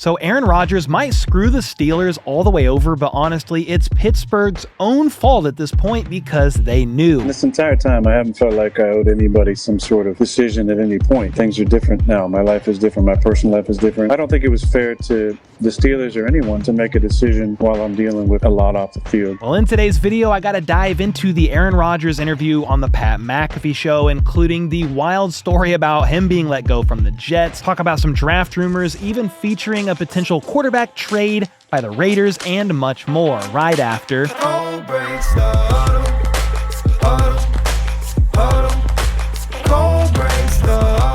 So Aaron Rodgers might screw the Steelers all the way over, but honestly, it's Pittsburgh's own fault at this point because they knew. This entire time, I haven't felt like I owed anybody some sort of decision at any point. Things are different now. My life is different. My personal life is different. I don't think it was fair to the Steelers or anyone to make a decision while I'm dealing with a lot off the field. Well, in today's video, I got to dive into the Aaron Rodgers interview on the Pat McAfee show, including the wild story about him being let go from the Jets, talk about some draft rumors, even featuring a potential quarterback trade by the Raiders, and much more right after.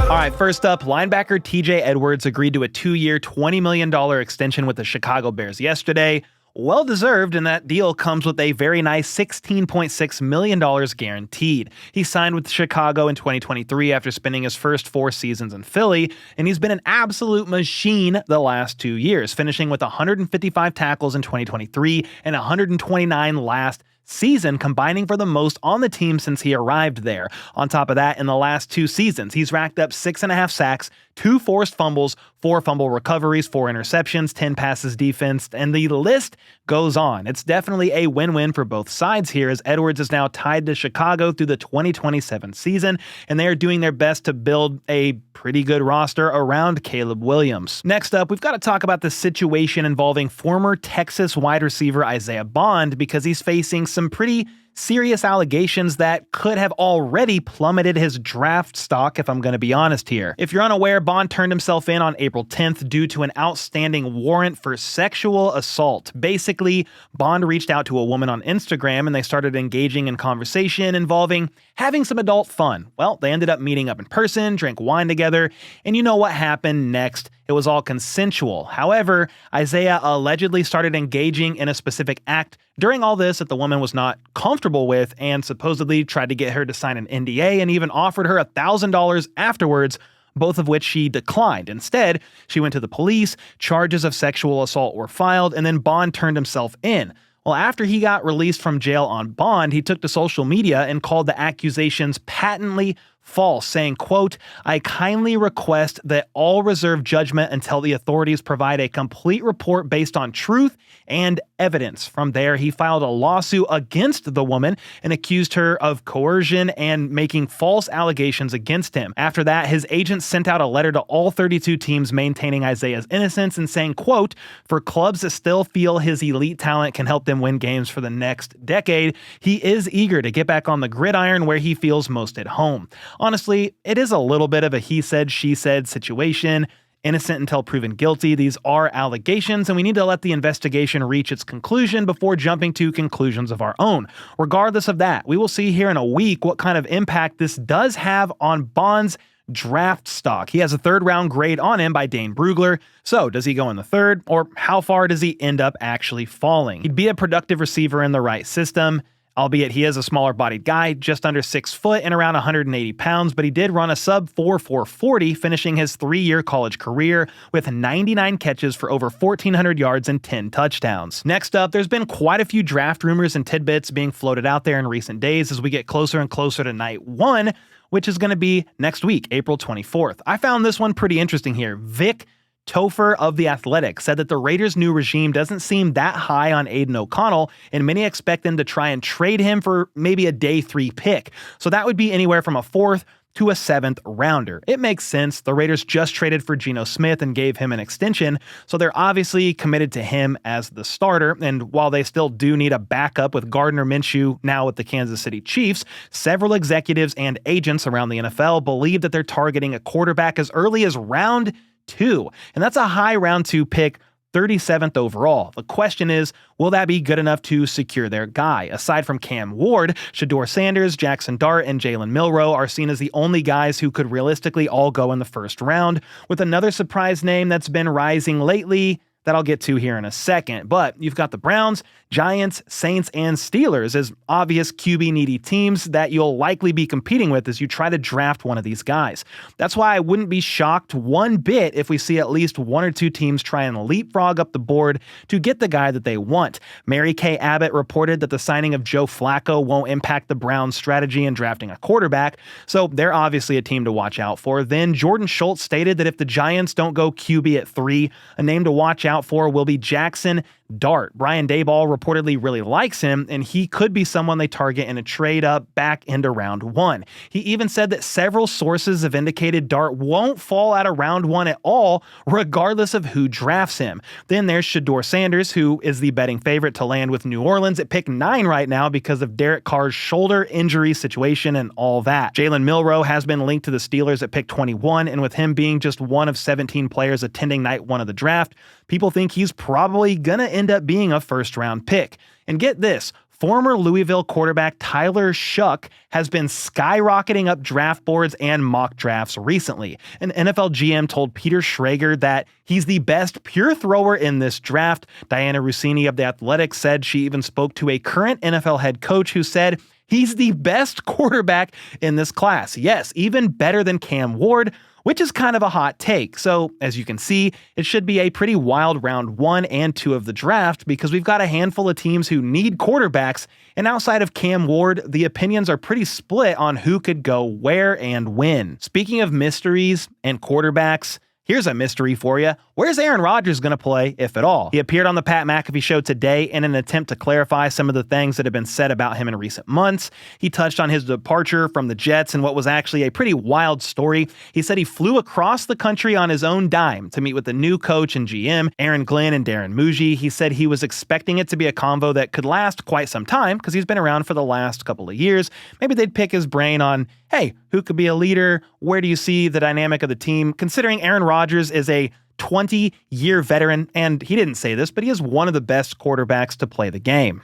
All right, first up, linebacker TJ Edwards agreed to a 2-year, $20 million extension with the Chicago Bears yesterday. Well-deserved, and that deal comes with a very nice $16.6 million guaranteed. He signed with Chicago in 2023 after spending his first 4 seasons in Philly, and he's been an absolute machine the last 2 years, finishing with 155 tackles in 2023 and 129 last season, combining for the most on the team since he arrived there. On top of that, in the last 2 seasons, he's racked up 6.5 sacks, 2 forced fumbles, 4 fumble recoveries, 4 interceptions, 10 passes defensed, and the list goes on. It's definitely a win-win for both sides here, as Edwards is now tied to Chicago through the 2027 season, and they are doing their best to build a pretty good roster around Caleb Williams. Next up, we've got to talk about the situation involving former Texas wide receiver Isaiah Bond, because he's facing some pretty serious allegations that could have already plummeted his draft stock, if I'm going to be honest here. If you're unaware, Bond turned himself in on April 10th due to an outstanding warrant for sexual assault. Basically, Bond reached out to a woman on Instagram and they started engaging in conversation involving having some adult fun. Well, they ended up meeting up in person, drank wine together, and you know what happened next. It was all consensual. However, Isaiah allegedly started engaging in a specific act during all this that the woman was not comfortable with, and supposedly tried to get her to sign an NDA and even offered her $1,000 afterwards, both of which she declined. Instead, she went to the police, charges of sexual assault were filed, and then Bond turned himself in. Well, after he got released from jail on bond, he took to social media and called the accusations patently false, saying, quote, "I kindly request that all reserve judgment until the authorities provide a complete report based on truth and evidence." From there, he filed a lawsuit against the woman and accused her of coercion and making false allegations against him. After that, his agent sent out a letter to all 32 teams maintaining Isaiah's innocence and saying, quote, "For clubs that still feel his elite talent can help them win games for the next decade, he is eager to get back on the gridiron where he feels most at home." Honestly, it is a little bit of a he said, she said situation. Innocent until proven guilty. These are allegations, and we need to let the investigation reach its conclusion before jumping to conclusions of our own. Regardless of that, we will see here in a week what kind of impact this does have on Bond's draft stock. He has a 3rd-round grade on him by Dane Brugler. So does he go in the 3rd, or how far does he end up actually falling? He'd be a productive receiver in the right system, albeit he is a smaller-bodied guy, just under 6 foot and around 180 pounds, but he did run a sub-4 440, finishing his 3-year college career with 99 catches for over 1,400 yards and 10 touchdowns. Next up, there's been quite a few draft rumors and tidbits being floated out there in recent days as we get closer and closer to night 1, which is going to be next week, April 24th. I found this one pretty interesting here. Vic Topher of The Athletic said that the Raiders' new regime doesn't seem that high on Aidan O'Connell, and many expect them to try and trade him for maybe a day 3 pick. So that would be anywhere from a 4th to a 7th rounder. It makes sense. The Raiders just traded for Geno Smith and gave him an extension, so they're obviously committed to him as the starter. And while they still do need a backup with Gardner Minshew now with the Kansas City Chiefs, several executives and agents around the NFL believe that they're targeting a quarterback as early as round 2, and that's a high round 2 pick, 37th overall. The question is, will that be good enough to secure their guy? Aside from Cam Ward, Shedeur Sanders, Jaxson Dart, and Jalen Milroe are seen as the only guys who could realistically all go in the 1st round, with another surprise name that's been rising lately, that I'll get to here in a second. But you've got the Browns, Giants, Saints, and Steelers as obvious QB-needy teams that you'll likely be competing with as you try to draft one of these guys. That's why I wouldn't be shocked one bit if we see at least one or two teams try and leapfrog up the board to get the guy that they want. Mary Kay Abbott reported that the signing of Joe Flacco won't impact the Browns' strategy in drafting a quarterback, so they're obviously a team to watch out for. Then Jordan Schultz stated that if the Giants don't go QB at 3, a name to watch out for will be Jaxson Dart. Brian Daboll reportedly really likes him, and he could be someone they target in a trade up back into round 1. He even said that several sources have indicated Dart won't fall out of round 1 at all, regardless of who drafts him. Then there's Shedeur Sanders, who is the betting favorite to land with New Orleans at pick 9 right now because of Derek Carr's shoulder injury situation and all that. Jalen Milroe has been linked to the Steelers at pick 21, and with him being just one of 17 players attending night 1 of the draft, people think he's probably gonna end up being a first-round pick. And get this, former Louisville quarterback Tyler Shough has been skyrocketing up draft boards and mock drafts recently. An NFL GM told Peter Schrager that he's the best pure thrower in this draft. Diana Russini of The Athletic said she even spoke to a current NFL head coach who said he's the best quarterback in this class. Yes, even better than Cam Ward, which is kind of a hot take. So, as you can see, it should be a pretty wild round 1 and 2 of the draft because we've got a handful of teams who need quarterbacks, and outside of Cam Ward, the opinions are pretty split on who could go where and when. Speaking of mysteries and quarterbacks, here's a mystery for you. Where's Aaron Rodgers going to play, if at all? He appeared on the Pat McAfee show today in an attempt to clarify some of the things that have been said about him in recent months. He touched on his departure from the Jets and what was actually a pretty wild story. He said he flew across the country on his own dime to meet with the new coach and GM, Aaron Glenn and Darren Muji. He said he was expecting it to be a convo that could last quite some time because he's been around for the last couple of years. Maybe they'd pick his brain on, hey, who could be a leader? Where do you see the dynamic of the team? Considering Aaron Rodgers is a 20-year veteran, and he didn't say this, but he is one of the best quarterbacks to play the game.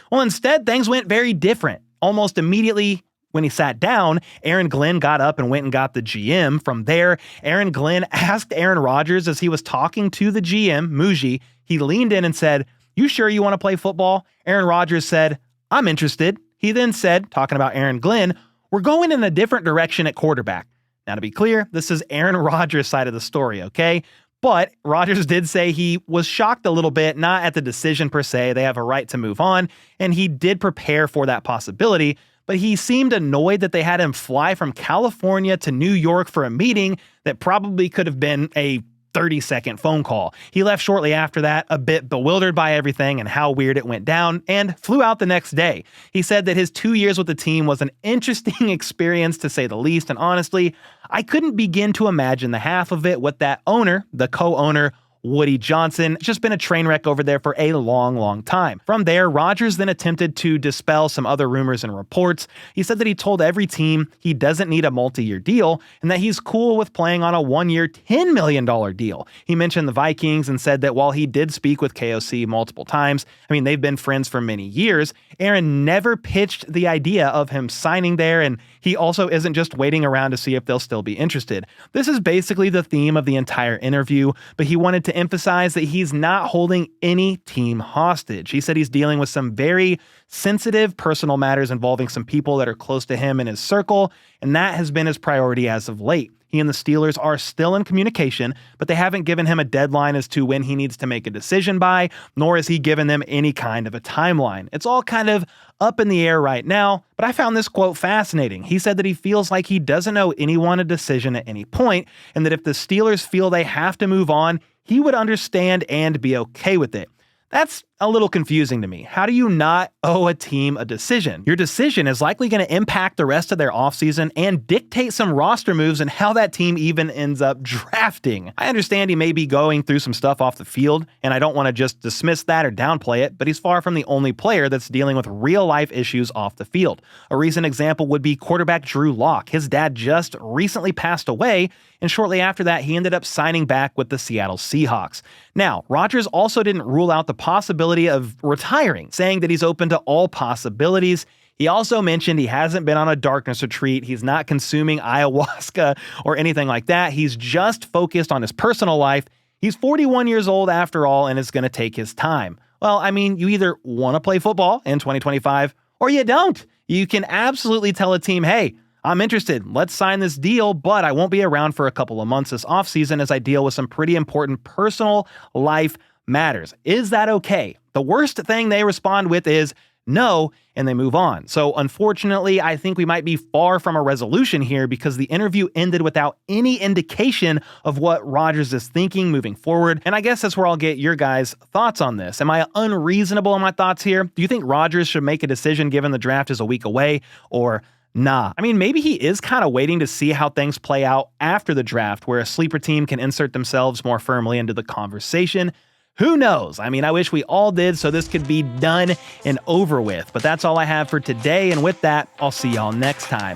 Well, instead, things went very different. Almost immediately when he sat down, Aaron Glenn got up and went and got the GM. From there, Aaron Glenn asked Aaron Rodgers as he was talking to the GM, Muji, he leaned in and said, "You sure you want to play football?" Aaron Rodgers said, "I'm interested." He then said, talking about Aaron Glenn, "We're going in a different direction at quarterback." Now, to be clear, this is Aaron Rodgers' side of the story, okay? But Rodgers did say he was shocked a little bit, not at the decision per se. They have a right to move on, and he did prepare for that possibility. But he seemed annoyed that they had him fly from California to New York for a meeting that probably could have been a 30-second phone call. He left shortly after that, a bit bewildered by everything and how weird it went down, and flew out the next day. He said that his 2 years with the team was an interesting experience, to say the least, and honestly, I couldn't begin to imagine the half of it with that owner, the co-owner, Woody Johnson. It's just been a train wreck over there for a long time. From there, Rodgers then attempted to dispel some other rumors and reports. He said that he told every team he doesn't need a multi-year deal and that he's cool with playing on a 1-year, $10 million deal. He mentioned the Vikings and said that while he did speak with KOC multiple times, they've been friends for many years, Aaron never pitched the idea of him signing there, and he also isn't just waiting around to see if they'll still be interested. This is basically the theme of the entire interview, but he wanted to emphasize that he's not holding any team hostage. He said he's dealing with some very sensitive personal matters involving some people that are close to him in his circle, and that has been his priority as of late. He and the Steelers are still in communication, but they haven't given him a deadline as to when he needs to make a decision by, nor has he given them any kind of a timeline. It's all kind of up in the air right now, but I found this quote fascinating. He said that he feels like he doesn't owe anyone a decision at any point, and that if the Steelers feel they have to move on, he would understand and be okay with it. That's a little confusing to me. How do you not owe a team a decision? Your decision is likely going to impact the rest of their offseason and dictate some roster moves and how that team even ends up drafting. I understand he may be going through some stuff off the field, and I don't want to just dismiss that or downplay it, but he's far from the only player that's dealing with real-life issues off the field. A recent example would be quarterback Drew Lock. His dad just recently passed away, and shortly after that, he ended up signing back with the Seattle Seahawks. Now, Rodgers also didn't rule out the possibility of retiring, saying that he's open to all possibilities. He also mentioned he hasn't been on a darkness retreat. He's not consuming ayahuasca or anything like that. He's just focused on his personal life. He's 41 years old after all, and it's going to take his time. Well, I mean, you either want to play football in 2025 or you don't. You can absolutely tell a team, hey, I'm interested. Let's sign this deal, but I won't be around for a couple of months this offseason as I deal with some pretty important personal life matters. Is that okay? The worst thing they respond with is no, and they move on. So unfortunately, I think we might be far from a resolution here because the interview ended without any indication of what Rodgers is thinking moving forward. And I guess that's where I'll get your guys' thoughts on this. Am I unreasonable in my thoughts here? Do you think Rodgers should make a decision given the draft is a week away, or nah? I mean, maybe he is kind of waiting to see how things play out after the draft, where a sleeper team can insert themselves more firmly into the conversation. Who knows? I mean, I wish we all did so this could be done and over with. But that's all I have for today. And with that, I'll see y'all next time.